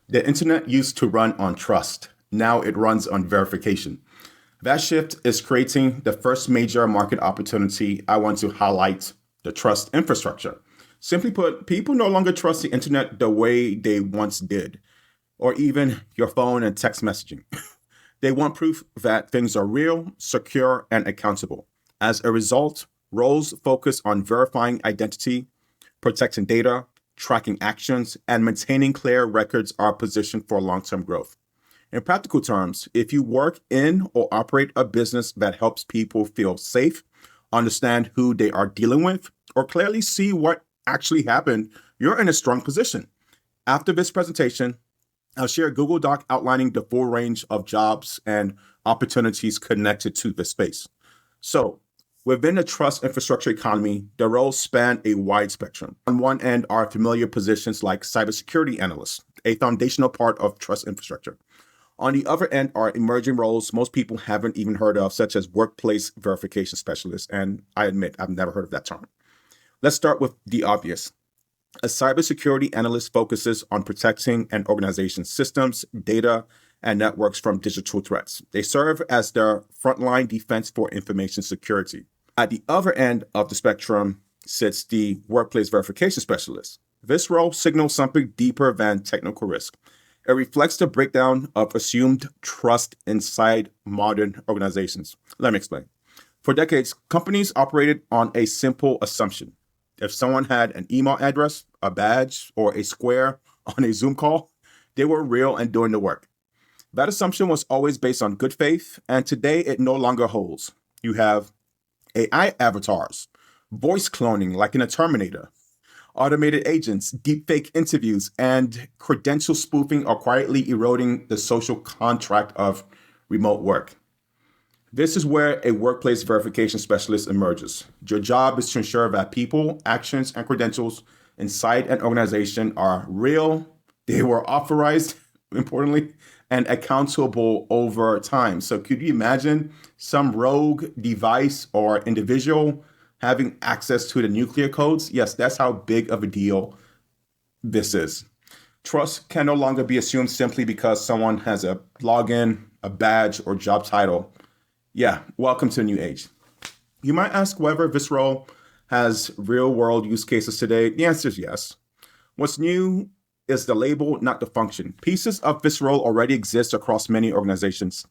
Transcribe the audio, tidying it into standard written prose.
The internet used to run on trust. Now it runs on verification. That shift is creating the first major market opportunity. I want to highlight the trust infrastructure. Simply put, people no longer trust the internet the way they once did, or even your phone and text messaging. They want proof that things are real, secure, and accountable. As a result, roles focus on verifying identity, protecting data, tracking actions, and maintaining clear records are positioned for long-term growth. In practical terms, if you work in or operate a business that helps people feel safe, understand who they are dealing with, or clearly see what actually happened, you're in a strong position. After this presentation, I'll share a Google Doc outlining the full range of jobs and opportunities connected to this space. So, within the trust infrastructure economy, the roles span a wide spectrum. On one end are familiar positions like cybersecurity analysts, a foundational part of trust infrastructure. On the other end are emerging roles most people haven't even heard of, such as workplace verification specialists. And I admit, I've never heard of that term. Let's start with the obvious. A cybersecurity analyst focuses on protecting an organization's systems, data, and networks from digital threats. They serve as their frontline defense for information security. At the other end of the spectrum sits the workplace verification specialist. This role signals something deeper than technical risk. It reflects the breakdown of assumed trust inside modern organizations. Let me explain. For decades, companies operated on a simple assumption. If someone had an email address, a badge, or a square on a Zoom call, they were real and doing the work. That assumption was always based on good faith, and today it no longer holds. You have AI avatars, voice cloning like in a Terminator, automated agents, deepfake interviews, and credential spoofing are quietly eroding the social contract of remote work. This is where a workplace verification specialist emerges. Your job is to ensure that people, actions, and credentials inside an organization are real, they were authorized, importantly, and accountable over time. So could you imagine some rogue device or individual having access to the nuclear codes? Yes, that's how big of a deal this is. Trust can no longer be assumed simply because someone has a login, a badge, or job title. Yeah, welcome to the new age. You might ask whether this role has real-world use cases today. The answer is yes. What's new is the label, not the function. Pieces of this role already exist across many organizations.